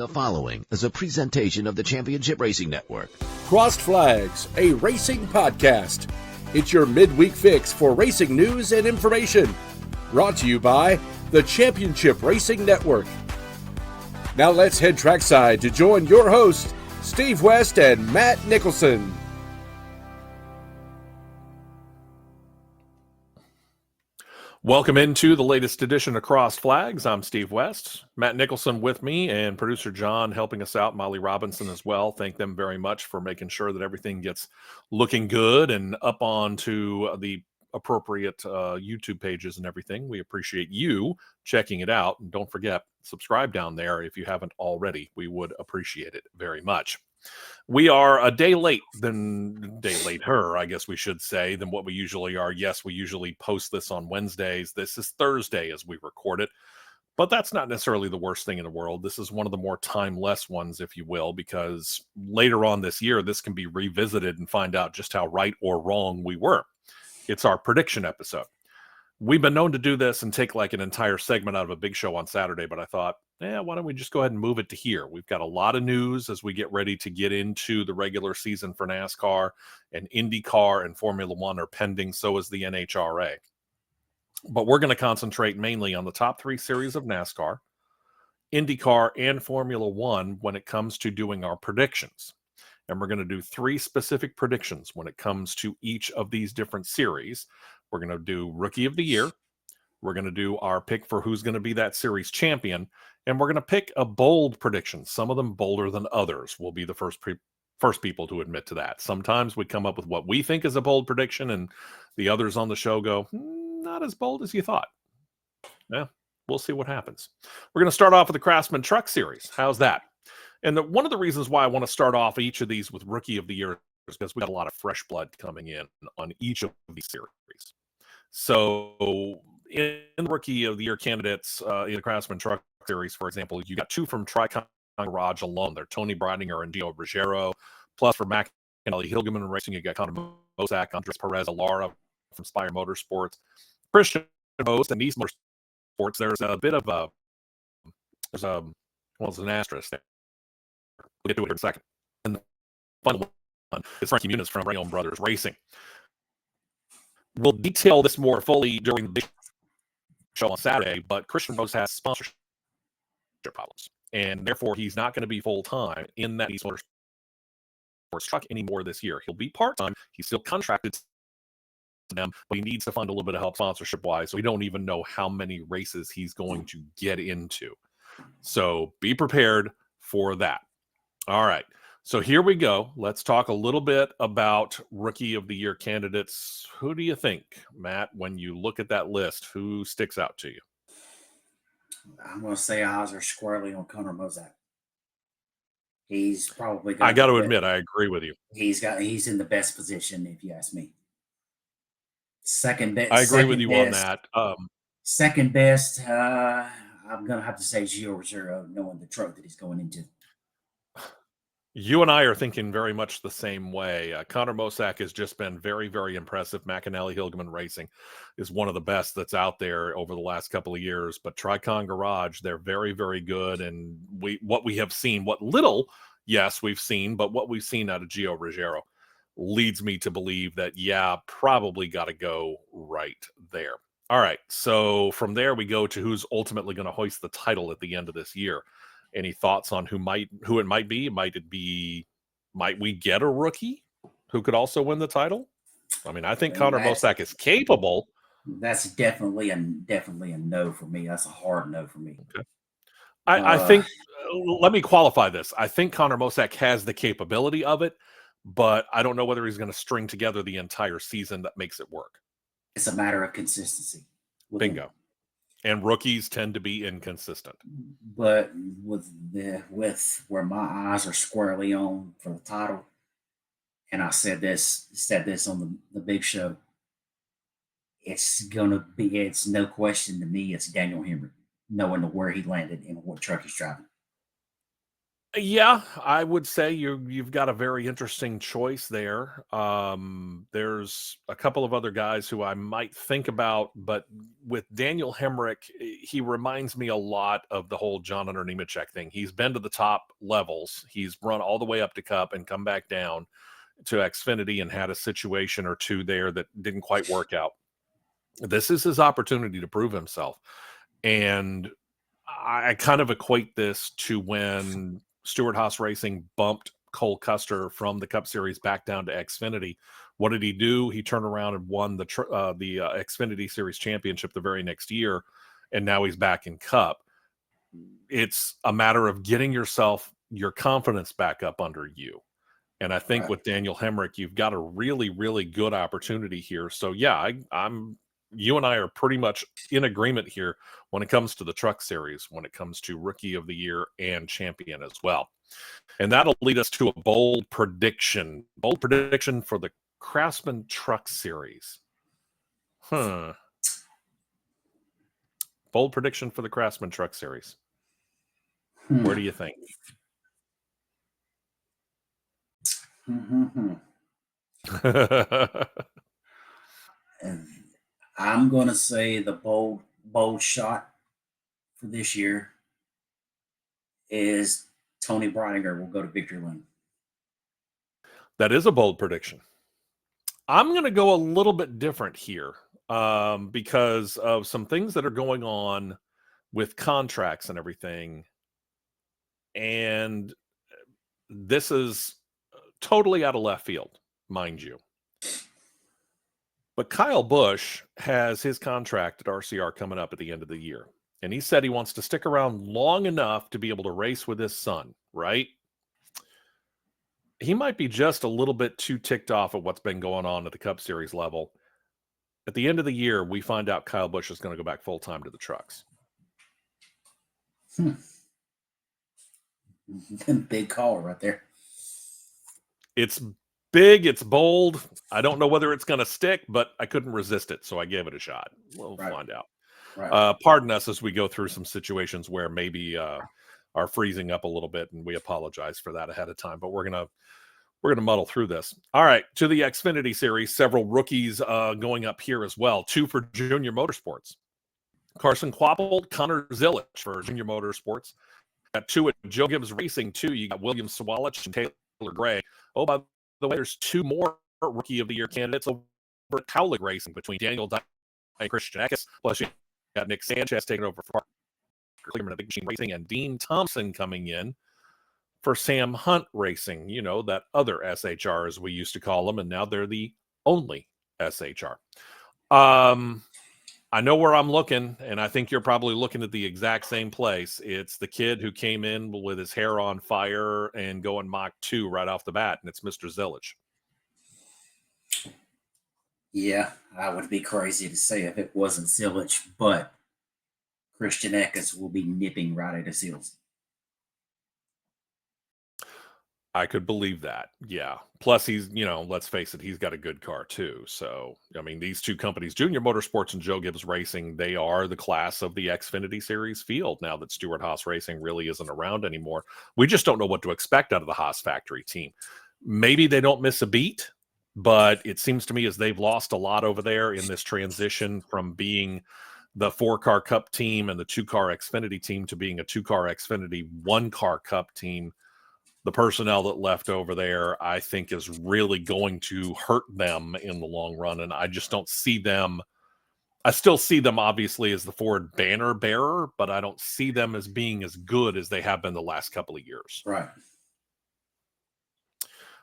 The following is a presentation of the Championship Racing Network. Crossed Flags, a racing podcast. It's your midweek fix for racing news and information. Brought to you by the Championship Racing Network. Now let's head trackside to join your hosts, Steve West and Matt Nicholson. Welcome into the latest edition of Crossed Flags. I'm Steve West. Matt Nicholson with me, and producer John helping us out, Molly Robinson as well. Thank them very much for making sure that everything gets looking good and up onto the appropriate YouTube pages and everything. We appreciate you checking it out. And don't forget, subscribe down there if you haven't already. We would appreciate it very much. We are a day later, I guess we should say, than what we usually are. Yes, we usually post this on Wednesdays. This is Thursday as we record it, but that's not necessarily the worst thing in the world. This is one of the more timeless ones, if you will, because later on this year, this can be revisited and find out just how right or wrong we were. It's our prediction episode. We've been known to do this and take like an entire segment out of a big show on Saturday, but I thought, why don't we just go ahead and move it to here? We've got a lot of news as we get ready to get into the regular season for NASCAR, and Indycar and Formula One are pending. So is the NHRA. But we're going to concentrate mainly on the top three series of NASCAR, Indycar, and Formula One when it comes to doing our predictions. And we're going to do three specific predictions when it comes to each of these different series. We're going to do Rookie of the Year. We're going to do our pick for who's going to be that series champion. And we're going to pick a bold prediction. Some of them bolder than others. We'll be the first people to admit to that. Sometimes we come up with what we think is a bold prediction, and the others on the show go, not as bold as you thought. Yeah, we'll see what happens. We're going to start off with the Craftsman Truck Series. How's that? And one of the reasons why I want to start off each of these with Rookie of the Year is because we got a lot of fresh blood coming in on each of these series. So in the Rookie of the Year candidates in the Craftsman Truck Series, for example, you got two from Tricon Garage alone. They're Tony Breidinger and Gio Ruggiero. Plus for McAnally Hilgeman Racing, you got Connor Mosak, Andres Perez Alara from Spire Motorsports, Christian Most and Nice Motorsports. There's a bit of it's an asterisk there. We'll get to it in a second. And the final one is Frankie Muniz from Rayon Brothers Racing. We'll detail this more fully during the big show on Saturday, but Christian Rose has sponsorship problems, and therefore he's not going to be full-time in that East Motorsports truck anymore this year. He'll be part-time. He's still contracted to them, but he needs to find a little bit of help sponsorship-wise, so we don't even know how many races he's going to get into. So be prepared for that. All right. So here we go. Let's talk a little bit about Rookie of the Year candidates. Who do you think, Matt, when you look at that list, who sticks out to you? I'm going to say eyes are squarely on Connor Mosak. He's probably I got to admit, I agree with you. He's in the best position, if you ask me. Second best. I agree with you on that. Second best, I'm going to have to say Gio Ruggiero, knowing the truck that he's going into. You and I are thinking very much the same way. Connor Mosak has just been very, very impressive. McAnally Hilgeman Racing is one of the best that's out there over the last couple of years. But Tricon Garage, they're very, very good. And what we have seen, what little, yes, we've seen, but what we've seen out of Gio Ruggiero leads me to believe that, probably got to go right there. All right, so from there we go to who's ultimately going to hoist the title at the end of this year. Any thoughts on who it might be? Might we get a rookie who could also win the title? I mean, I think Connor Mosak is capable. That's definitely a no for me. That's a hard no for me. Okay. I think, let me qualify this. I think Connor Mosak has the capability of it, but I don't know whether he's going to string together the entire season that makes it work. It's a matter of consistency. Bingo. And rookies tend to be inconsistent. But with where my eyes are squarely on for the title, and I said this on the big show, it's no question to me, it's Daniel Henry, knowing where he landed and what truck he's driving. Yeah, I would say you've got a very interesting choice there. There's a couple of other guys who I might think about, but with Daniel Hemrick, he reminds me a lot of the whole John Hunter Nemechek thing. He's been to the top levels. He's run all the way up to Cup and come back down to Xfinity and had a situation or two there that didn't quite work out. This is his opportunity to prove himself. And I kind of equate this to when Stewart Haas Racing bumped Cole Custer from the Cup Series back down to Xfinity. What did he do? He turned around and won the Xfinity Series championship the very next year, and now he's back in Cup. It's a matter of getting your confidence back up under you. And I think with Daniel Hemrick, you've got a really, really good opportunity here. So yeah, you and I are pretty much in agreement here when it comes to the Truck Series, when it comes to Rookie of the Year and Champion as well. And that'll lead us to a bold prediction. Bold prediction for the Craftsman Truck Series. Bold prediction for the Craftsman Truck Series. Where do you think? And I'm going to say the bold shot for this year is Tony Bridinger will go to Victory Lane. That is a bold prediction. I'm going to go a little bit different here because of some things that are going on with contracts and everything. And this is totally out of left field, mind you. But Kyle Busch has his contract at RCR coming up at the end of the year. And he said he wants to stick around long enough to be able to race with his son, right? He might be just a little bit too ticked off at what's been going on at the Cup Series level. At the end of the year, we find out Kyle Busch is going to go back full-time to the trucks. Big call right there. It's big, it's bold. I don't know whether it's going to stick, but I couldn't resist it, so I gave it a shot. We'll find out. Right. Pardon us as we go through some situations where maybe are freezing up a little bit, and we apologize for that ahead of time, but we're gonna muddle through this. All right, to the Xfinity Series, several rookies going up here as well. 2 for Junior Motorsports. Carson Kvapil, Connor Zilic for Junior Motorsports. Got 2 at Joe Gibbs Racing, 2. You got William Sawalich and Taylor Gray. Oh, by the way, there's 2 more Rookie of the Year candidates over at Cowlick Racing between Daniel Dye and Christian Eckes. Plus, you got Nick Sanchez taking over for Parker Clearman at Big Machine Racing, and Dean Thompson coming in for Sam Hunt Racing. You know, that other SHR, as we used to call them, and now they're the only SHR. I know where I'm looking, and I think you're probably looking at the exact same place. It's the kid who came in with his hair on fire and going Mach 2 right off the bat, and it's Mr. Zilic. Yeah, I would be crazy to say if it wasn't Zilic, but Christian Eckes will be nipping right at his heels. I could believe that. Yeah. Plus, he's, let's face it, he's got a good car too. So, I mean, these 2 companies, Junior Motorsports and Joe Gibbs Racing, they are the class of the Xfinity Series field now that Stewart Haas Racing really isn't around anymore. We just don't know what to expect out of the Haas factory team. Maybe they don't miss a beat, but it seems to me as they've lost a lot over there in this transition from being the 4-car Cup team and the 2-car Xfinity team to being a 2-car Xfinity 1-car Cup team. The personnel that left over there, I think, is really going to hurt them in the long run. And I just don't see them. I still see them, obviously, as the Ford banner bearer, but I don't see them as being as good as they have been the last couple of years. Right.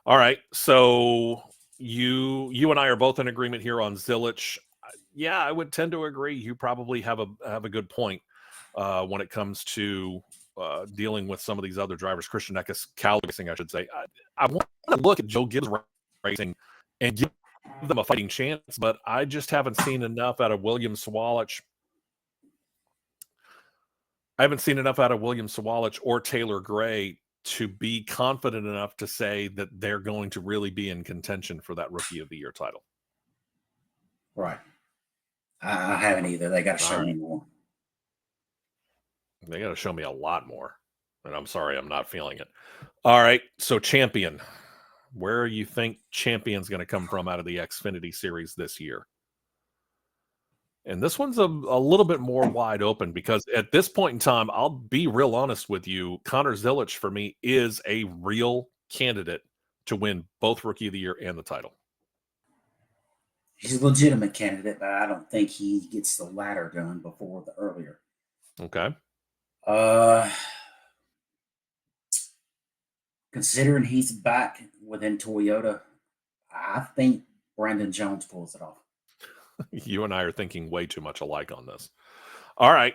All right. So you and I are both in agreement here on Zilic. Yeah, I would tend to agree. You probably have a good point when it comes to dealing with some of these other drivers. Christian Eckes, Cal Racing, I should say. I want to look at Joe Gibbs Racing and give them a fighting chance, but I just haven't seen enough out of William Sawalich. I haven't seen enough out of William Sawalich or Taylor Gray to be confident enough to say that they're going to really be in contention for that Rookie of the Year title. Right. I haven't either. They got to show me more. They got to show me a lot more. And I'm sorry, I'm not feeling it. All right, so champion. Where you think champion's going to come from out of the Xfinity series this year? And this one's a little bit more wide open because at this point in time, I'll be real honest with you. Connor Zilisch, for me, is a real candidate to win both Rookie of the Year and the title. He's a legitimate candidate, but I don't think he gets the latter done before the earlier. Okay. Considering he's back within Toyota, I think Brandon Jones pulls it off. You and I are thinking way too much alike on this. All right.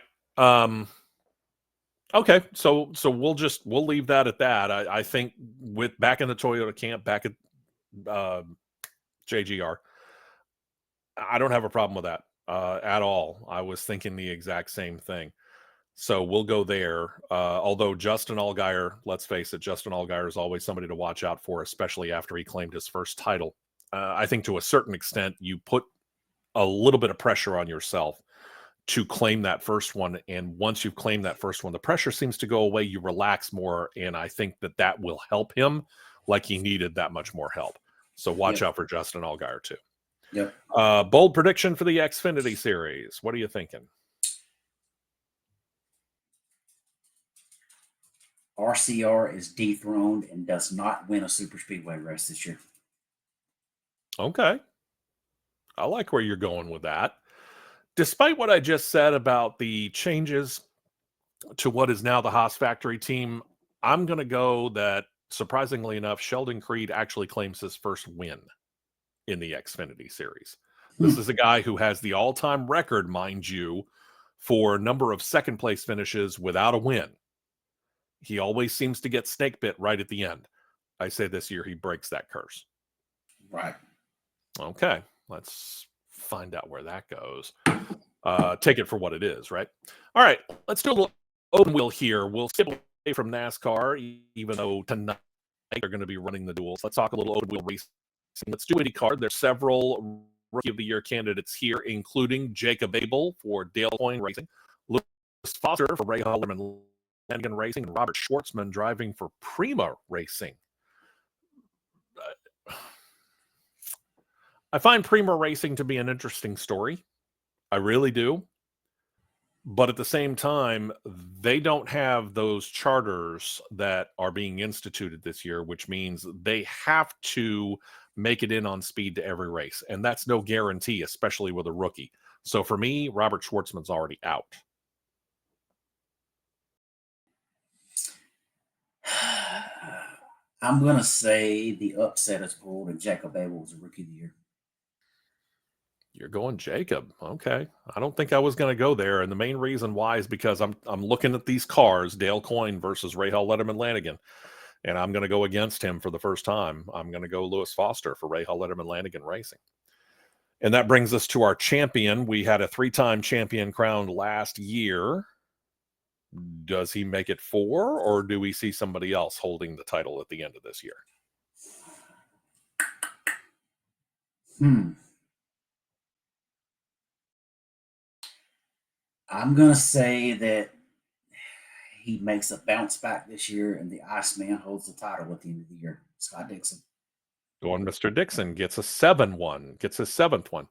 Okay, so we'll leave that at that. I think with back in the Toyota camp, back at JGR, I don't have a problem with that at all. I was thinking the exact same thing. So we'll go there. Although Justin Allgaier, let's face it, Justin Allgaier is always somebody to watch out for, especially after he claimed his first title. I think to a certain extent, you put a little bit of pressure on yourself to claim that first one. And once you've claimed that first one, the pressure seems to go away. You relax more. And I think that will help him like he needed that much more help. So watch out for Justin Allgaier too. Yep. Bold prediction for the Xfinity series. What are you thinking? RCR is dethroned and does not win a super speedway race this year. Okay. I like where you're going with that. Despite what I just said about the changes to what is now the Haas factory team, I'm going to go that, surprisingly enough, Sheldon Creed actually claims his first win in the Xfinity series. This is a guy who has the all-time record, mind you, for number of second-place finishes without a win. He always seems to get snake bit right at the end. I say this year he breaks that curse. Right. Okay, let's find out where that goes. Take it for what it is, right? All right, let's do a little open wheel here. We'll skip away from NASCAR, even though tonight they're going to be running the duels. Let's talk a little open wheel racing. Let's do IndyCar. There's several Rookie of the Year candidates here, including Jacob Abel for Dale Coyne Racing, Lewis Foster for Ray Hallerman Lanigan Racing, and Robert Schwartzman driving for Prima Racing. I find Prima Racing to be an interesting story. I really do. But at the same time, they don't have those charters that are being instituted this year, which means they have to make it in on speed to every race. And that's no guarantee, especially with a rookie. So for me, Robert Schwartzman's already out. I'm going to say the upset is pulled and Jacob Abel is a Rookie of the Year. You're going Jacob. Okay. I don't think I was going to go there. And the main reason why is because I'm looking at these cars, Dale Coyne versus Rahal Letterman Lanigan, and I'm going to go against him for the first time. I'm going to go Lewis Foster for Rahal Letterman Lanigan Racing. And that brings us to our champion. We had a 3-time champion crowned last year. Does he make it 4, or do we see somebody else holding the title at the end of this year? I'm going to say that he makes a bounce back this year, and the Iceman holds the title at the end of the year. Scott Dixon. Going Mr. Dixon gets a 7-1, gets his 7th one.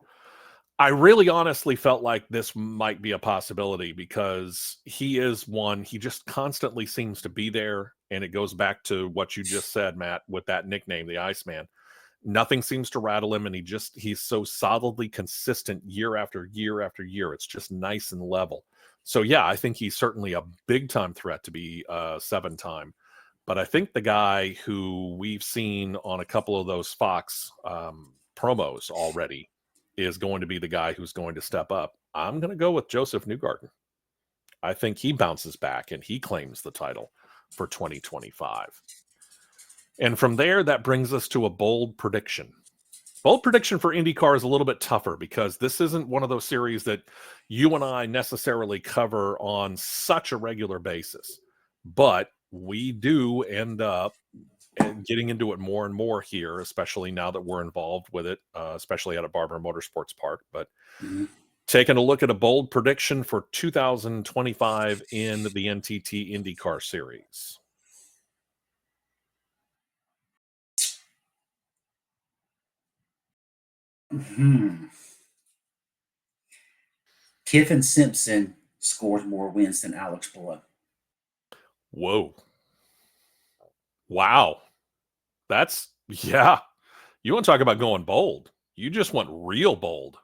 I really honestly felt like this might be a possibility because he is one, he just constantly seems to be there. And it goes back to what you just said, Matt, with that nickname, the Iceman. Nothing seems to rattle him, and he's so solidly consistent year after year after year. It's just nice and level. So yeah, I think he's certainly a big time threat to be 7-time. But I think the guy who we've seen on a couple of those Fox promos already is going to be the guy who's going to step up. I'm going to go with Joseph Newgarden. I think he bounces back and he claims the title for 2025. And from there, that brings us to a bold prediction. Bold prediction for IndyCar is a little bit tougher because this isn't one of those series that you and I necessarily cover on such a regular basis. But we do end up getting into it more and more here, especially now that we're involved with it, especially out at Barber Motorsports Park. But Taking a look at a bold prediction for 2025 in the NTT IndyCar series. Kiffin Simpson scores more wins than Alex Palou. Whoa. Wow. That's, yeah. You want to talk about going bold. You just went real bold.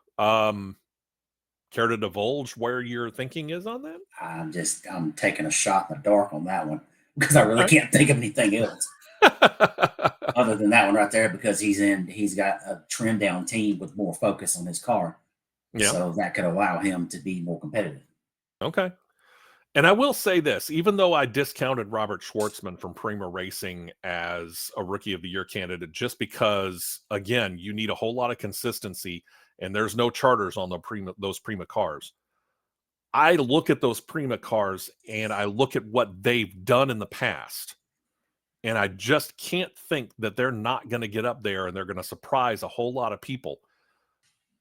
Care to divulge where your thinking is on that? I'm taking a shot in the dark on that one because I really can't think of anything else other than that one right there, because he's got a trimmed down team with more focus on his car. Yeah. So that could allow him to be more competitive. Okay. And I will say this, even though I discounted Robert Schwartzman from Prima Racing as a Rookie of the Year candidate, just because, again, you need a whole lot of consistency, and there's no charters on those Prima cars. I look at those Prima cars, and I look at what they've done in the past, and I just can't think that they're not going to get up there and they're going to surprise a whole lot of people.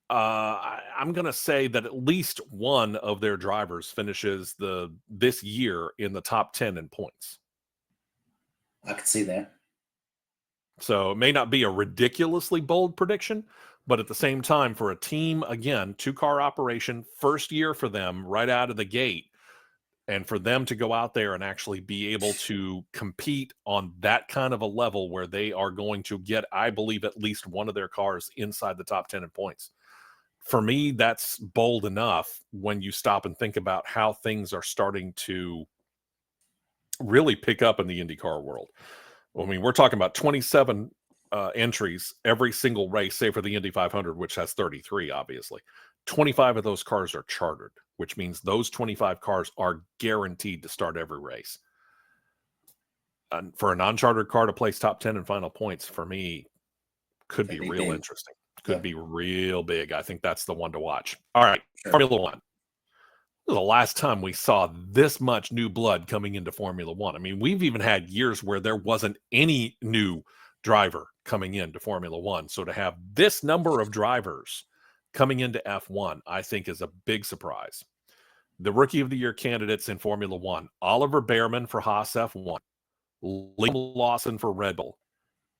I'm going to say that at least one of their drivers finishes this year in the top 10 in points. I could see that. So it may not be a ridiculously bold prediction, but at the same time, for a team, again, 2-car operation, first year for them right out of the gate, and for them to go out there and actually be able to compete on that kind of a level where they are going to get, I believe, at least one of their cars inside the top 10 in points. For me, that's bold enough when you stop and think about how things are starting to really pick up in the IndyCar world. I mean, we're talking about 27 entries every single race, save for the Indy 500, which has 33, obviously. 25 of those cars are chartered, which means those 25 cars are guaranteed to start every race. And for a non-chartered car to place top 10 in final points, for me, could be real interesting. Could be real big. I think that's the one to watch. All right, Formula One. This is the last time we saw this much new blood coming into Formula One. I mean, we've even had years where there wasn't any new driver coming into Formula One. So to have this number of drivers coming into F1, I think is a big surprise. The Rookie of the Year candidates in Formula One: Oliver Behrman for Haas F1, Liam Lawson for Red Bull,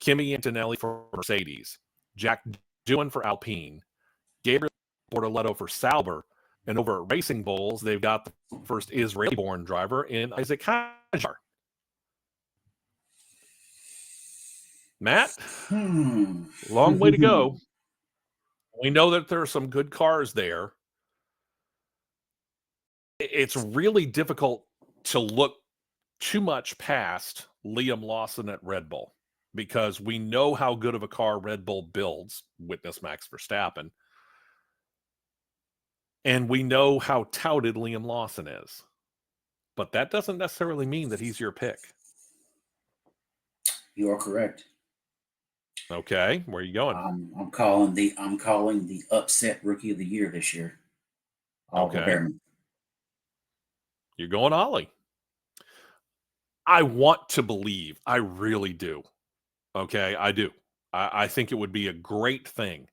Kimi Antonelli for Mercedes, Jack Doohan for Alpine, Gabriel Bortoleto for Sauber, and over at Racing Bulls, they've got the first Israeli-born driver in Isaac Hajar. Matt, long way to go. We know that there are some good cars there. It's really difficult to look too much past Liam Lawson at Red Bull, because we know how good of a car Red Bull builds, witness Max Verstappen, and we know how touted Liam Lawson is. But that doesn't necessarily mean that he's your pick. You are correct. Okay, where are you going? I'm calling the upset Rookie of the Year this year. Oliver Behrman. You're going Ollie. I want to believe. I really do. Okay, I do. I think it would be a great thing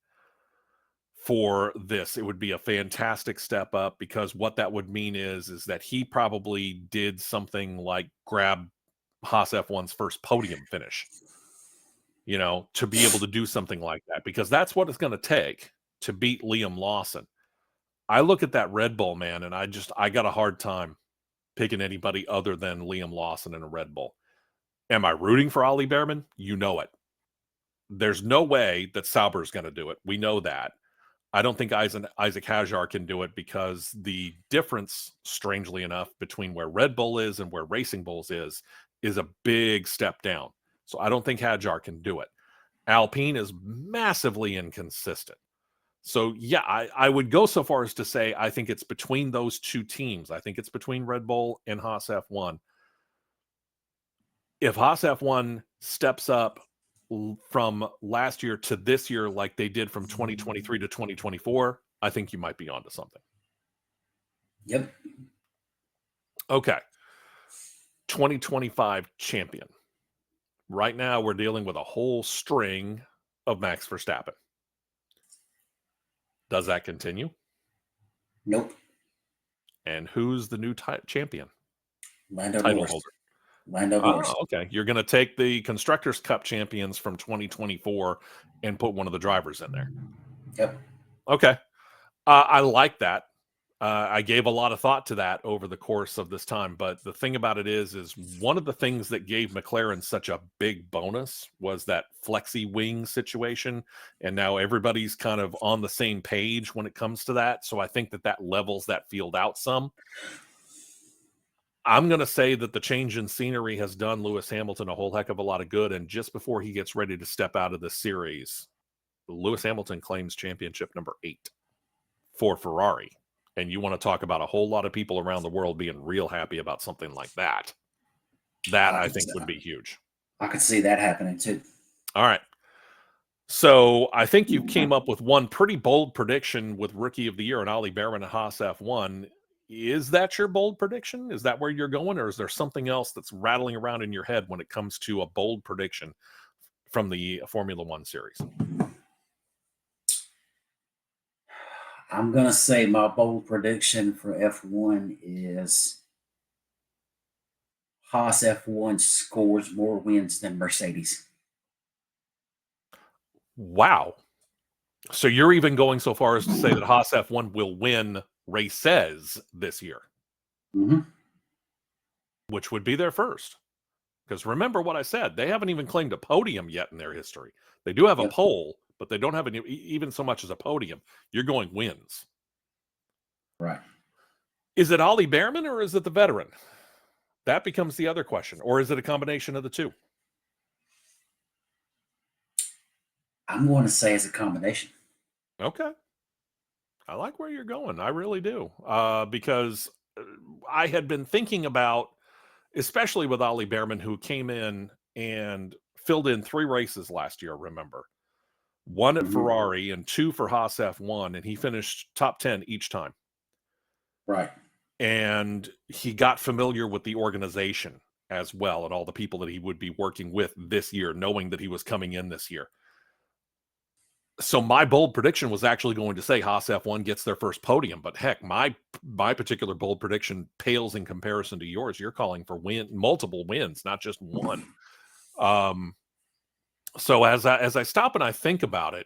for this. It would be a fantastic step up, because what that would mean is that he probably did something like grab Haas F1's first podium finish, to be able to do something like that, because that's what it's going to take to beat Liam Lawson. I look at that Red Bull, man, and I got a hard time picking anybody other than Liam Lawson in a Red Bull. Am I rooting for Ollie Behrman? You know it. There's no way that Sauber's going to do it. We know that. I don't think Isaac Hajar can do it, because the difference, strangely enough, between where Red Bull is and where Racing Bulls is a big step down. So I don't think Hajar can do it. Alpine is massively inconsistent. So yeah, I would go so far as to say I think it's between those two teams. I think it's between Red Bull and Haas F1. If Haas F1 steps up from last year to this year like they did from 2023 to 2024, I think you might be onto something. Yep. Okay. 2025 champion. Right now, we're dealing with a whole string of Max Verstappen. Does that continue? Nope. And who's the new champion? Lando Title Norris. holder. Lando Norris. Oh, okay. You're going to take the Constructors' Cup champions from 2024 and put one of the drivers in there. Yep. Okay. I like that. I gave a lot of thought to that over the course of this time. But the thing about it is one of the things that gave McLaren such a big bonus was that flexi wing situation. And now everybody's kind of on the same page when it comes to that. So I think that levels that field out some. I'm going to say that the change in scenery has done Lewis Hamilton a whole heck of a lot of good. And just before he gets ready to step out of the series, Lewis Hamilton claims championship number 8 for Ferrari. And you want to talk about a whole lot of people around the world being real happy about something like that. That I think would be huge. I could see that happening too. All right. So I think you came up with one pretty bold prediction with Rookie of the Year and Ollie Behrman at Haas F1. Is that your bold prediction? Is that where you're going? Or is there something else that's rattling around in your head when it comes to a bold prediction from the Formula One series? I'm going to say my bold prediction for F1 is Haas F1 scores more wins than Mercedes. Wow. So you're even going so far as to say that Haas F1 will win races this year, which would be their first. Because remember what I said, they haven't even claimed a podium yet in their history. They do have a pole, but they don't have even so much as a podium. You're going wins. Right. Is it Ollie Behrman or is it the veteran? That becomes the other question. Or is it a combination of the two? I'm going to say it's a combination. Okay. I like where you're going. I really do. Because I had been thinking about, especially with Ollie Behrman, who came in and filled in 3 races last year, remember? 1 at Ferrari and 2 for Haas F1, and he finished top 10 each time. Right. And he got familiar with the organization as well and all the people that he would be working with this year, knowing that he was coming in this year. So my bold prediction was actually going to say Haas F1 gets their first podium, but heck, my particular bold prediction pales in comparison to yours. You're calling for multiple wins, not just one. So as I stop and I think about it,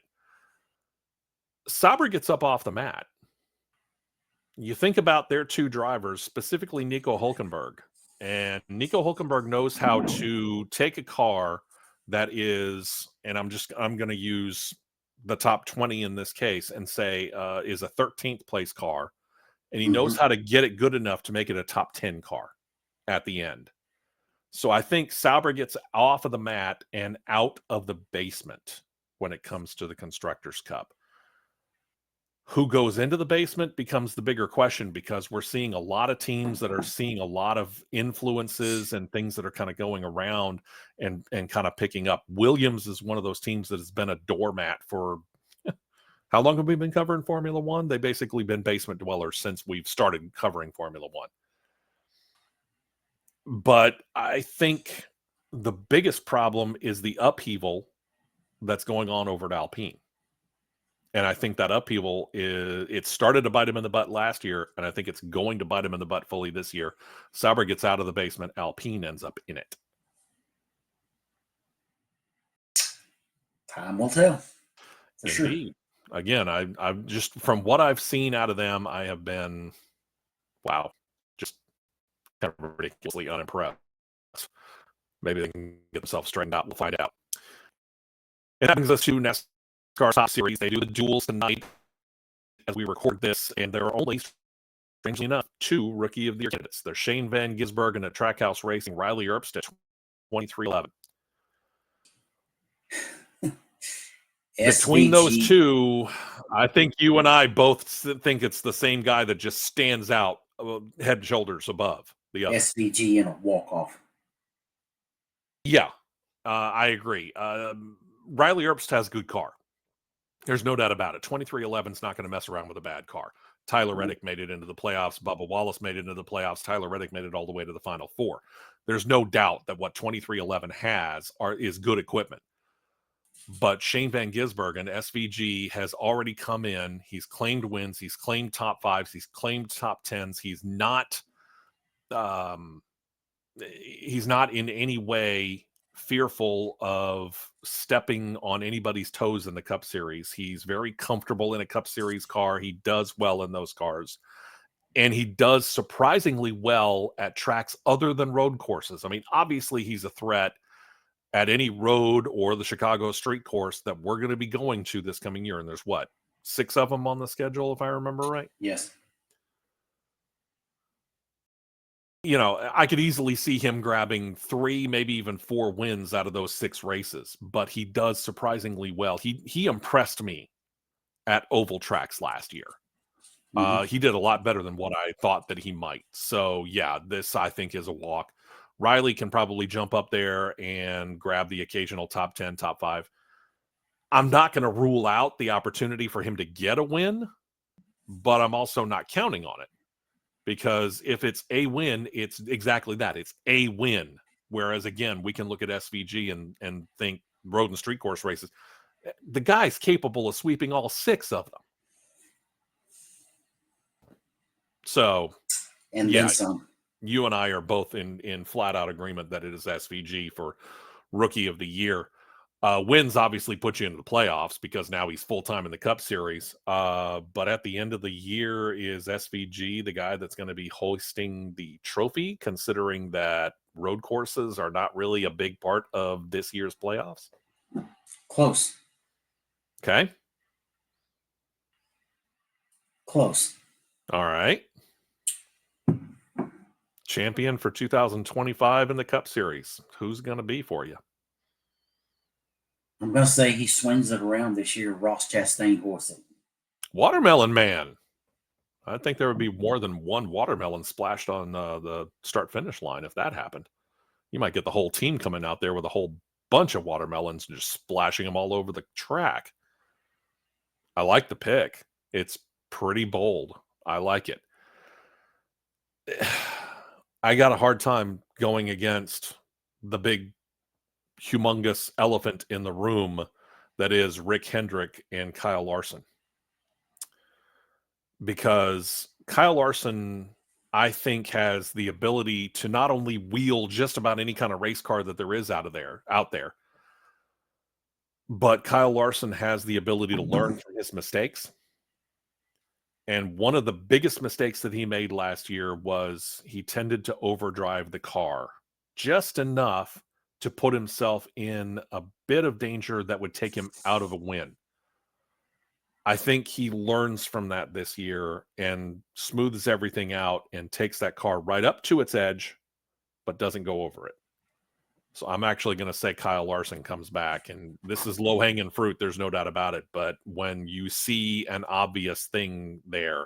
Sauber gets up off the mat. You think about their 2 drivers, specifically Nico Hülkenberg, and Nico Hülkenberg knows how to take a car that is, and I'm going to use the top 20 in this case and say is a 13th place car, and he knows how to get it good enough to make it a top 10 car at the end. So I think Sauber gets off of the mat and out of the basement when it comes to the Constructors' Cup. Who goes into the basement becomes the bigger question, because we're seeing a lot of teams that are seeing a lot of influences and things that are kind of going around and kind of picking up. Williams is one of those teams that has been a doormat for how long have we been covering Formula One? They've basically been basement dwellers since we've started covering Formula One. But I think the biggest problem is the upheaval that's going on over at Alpine. And I think that upheaval it started to bite him in the butt last year, and I think it's going to bite him in the butt fully this year. Sauber gets out of the basement. Alpine ends up in it. Time will tell. For Indeed. Sure. Again, I've just, from what I've seen out of them, I have been, wow, just kind of ridiculously unimpressed. Maybe they can get themselves straightened out. We'll find out. And that brings us to NASCAR Top Series. They do the duels tonight as we record this, and there are only, strangely enough, 2 Rookie of the Year candidates. There's Shane Van Gisbergen at Trackhouse Racing, Riley Earpst at 2311. Between those 2, I think you and I both think it's the same guy that just stands out head and shoulders above the other. SVG in a walk-off. Yeah, I agree. Riley Earpst has a good car. There's no doubt about it. 2311 is not going to mess around with a bad car. Tyler Reddick made it into the playoffs. Bubba Wallace made it into the playoffs. Tyler Reddick made it all the way to the Final 4. There's no doubt that what 2311 has is good equipment. But Shane Van Gisbergen, SVG, has already come in. He's claimed wins. He's claimed top fives. He's claimed top tens. He's not in any way fearful of stepping on anybody's toes in the Cup Series. He's very comfortable in a Cup Series car. He does well in those cars. And he does surprisingly well at tracks other than road courses. I mean, obviously he's a threat at any road or the Chicago street course that we're going to be going to this coming year. And there's 6 of them on the schedule, if I remember right? Yes. I could easily see him grabbing 3, maybe even 4 wins out of those 6 races, but he does surprisingly well. He impressed me at oval tracks last year. He did a lot better than what I thought that he might. So yeah, this I think is a walk. Riley can probably jump up there and grab the occasional top 10, top 5. I'm not going to rule out the opportunity for him to get a win, but I'm also not counting on it, because if it's a win, it's exactly that. It's a win. Whereas again, we can look at SVG and think road and street course races. The guy's capable of sweeping all 6 of them. So, and then some. You and I are both in flat out agreement that it is SVG for Rookie of the Year. Wins obviously put you into the playoffs because now he's full-time in the Cup Series. But at the end of the year, is SVG the guy that's going to be hoisting the trophy, considering that road courses are not really a big part of this year's playoffs? Close. Okay. Close. All right. Champion for 2025 in the Cup Series. Who's going to be for you? I'm going to say he swings it around this year. Ross Chastain horsing. Watermelon Man. I think there would be more than one watermelon splashed on the start-finish line if that happened. You might get the whole team coming out there with a whole bunch of watermelons and just splashing them all over the track. I like the pick. It's pretty bold. I like it. I got a hard time going against the big, humongous elephant in the room that is Rick Hendrick and Kyle Larson. Because Kyle Larson, I think, has the ability to not only wheel just about any kind of race car that there is out there, but Kyle Larson has the ability to learn from his mistakes. And one of the biggest mistakes that he made last year was he tended to overdrive the car just enough to put himself in a bit of danger that would take him out of a win. I think he learns from that this year and smooths everything out and takes that car right up to its edge, but doesn't go over it. So I'm actually going to say Kyle Larson comes back, and this is low-hanging fruit. There's no doubt about it. But when you see an obvious thing there,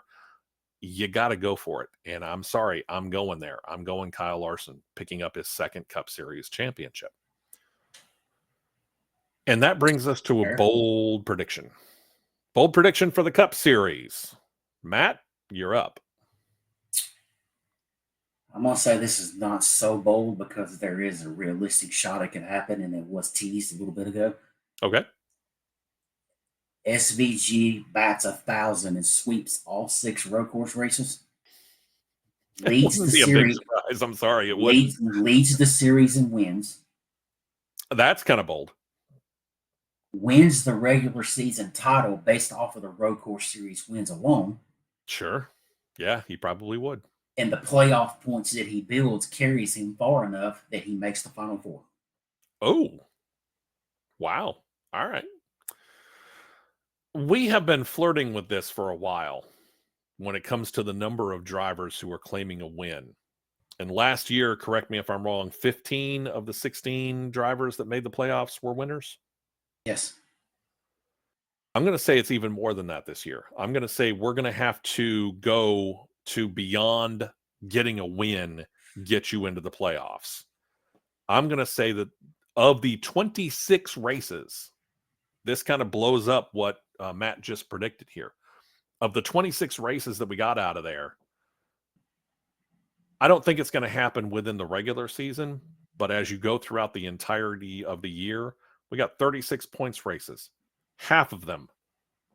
you got to go for it. And I'm sorry, I'm going there. I'm going Kyle Larson, picking up his 2nd Cup Series championship. And that brings us to a bold prediction. Bold prediction for the Cup Series. Matt, you're up. I'm going to say this is not so bold because there is a realistic shot it can happen, and it was teased a little bit ago. Okay. SVG bats 1,000 and sweeps all 6 road course races. Leads the series. I'm sorry, it leads the series and wins. That's kind of bold. Wins the regular season title based off of the road course series wins alone. Sure. Yeah, he probably would. And the playoff points that he builds carries him far enough that he makes the Final Four. Oh, wow. All right. We have been flirting with this for a while when it comes to the number of drivers who are claiming a win. And last year, correct me if I'm wrong, 15 of the 16 drivers that made the playoffs were winners? Yes. I'm going to say it's even more than that this year. I'm going to say we're going to have to go to beyond getting a win, get you into the playoffs. I'm going to say that of the 26 races, this kind of blows up what Matt just predicted here. Of the 26 races that we got out of there, I don't think it's going to happen within the regular season, but as you go throughout the entirety of the year, We got 36 points races. Half of them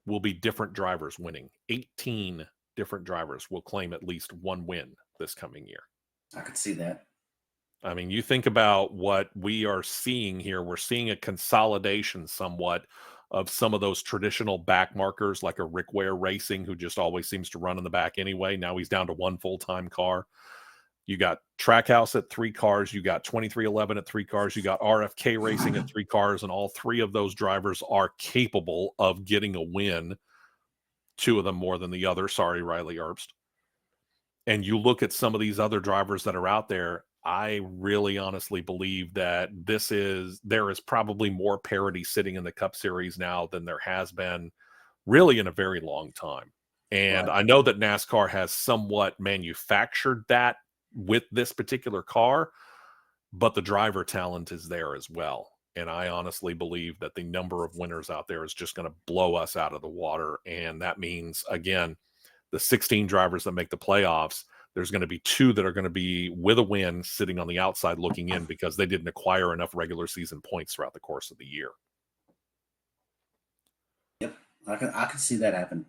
will be different drivers winning. 18 different drivers will claim at least one win this coming year. I could see that. I mean, you think about what we are seeing here. We're seeing a consolidation somewhat of some of those traditional back markers, like a Rick Ware Racing, who just always seems to run in the back anyway. Now he's down to one full-time car. You got Trackhouse at 3 cars. You got 2311 at 3 cars. You got RFK Racing at 3 cars. And all 3 of those drivers are capable of getting a win. 2 of them more than the other. Sorry, Riley Herbst. And you look at some of these other drivers that are out there, I really honestly believe that there is probably more parity sitting in the Cup Series now than there has been really in a very long time. And Right. I know that NASCAR has somewhat manufactured that with this particular car, but the driver talent is there as well. And I honestly believe that the number of winners out there is just going to blow us out of the water. And that means, again, the 16 drivers that make the playoffs, there's going to be 2 that are going to be with a win sitting on the outside looking in because they didn't acquire enough regular season points throughout the course of the year. Yep, I can see that happen.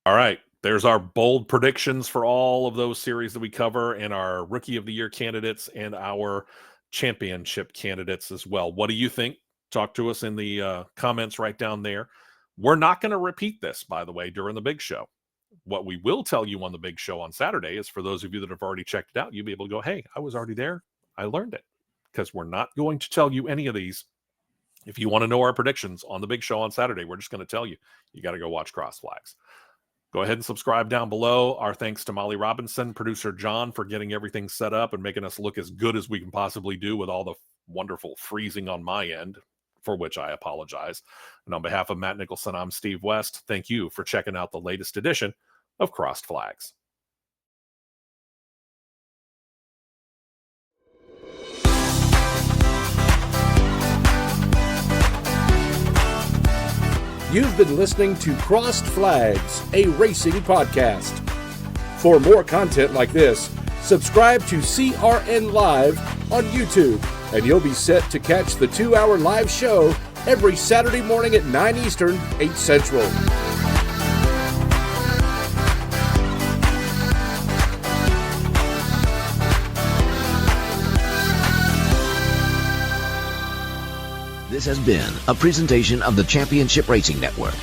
All right. There's our bold predictions for all of those series that we cover, and our Rookie of the Year candidates and our championship candidates as well. What do you think? Talk to us in the comments right down there. We're not going to repeat this, by the way, during the big show. What we will tell you on the big show on Saturday is, for those of you that have already checked it out, you'll be able to go, hey, I was already there. I learned it. Because we're not going to tell you any of these. If you want to know our predictions on the big show on Saturday, we're just going to tell you, you got to go watch Cross Flags. Go ahead and subscribe down below. Our thanks to Molly Robinson, producer John, for getting everything set up and making us look as good as we can possibly do with all the wonderful freezing on my end, for which I apologize. And on behalf of Matt Nicholson, I'm Steve West. Thank you for checking out the latest edition of Crossed Flags. You've been listening to Crossed Flags, a racing podcast. For more content like this, subscribe to CRN Live on YouTube, and you'll be set to catch the 2-hour live show every Saturday morning at 9 Eastern, 8 Central. This has been a presentation of the Championship Racing Network.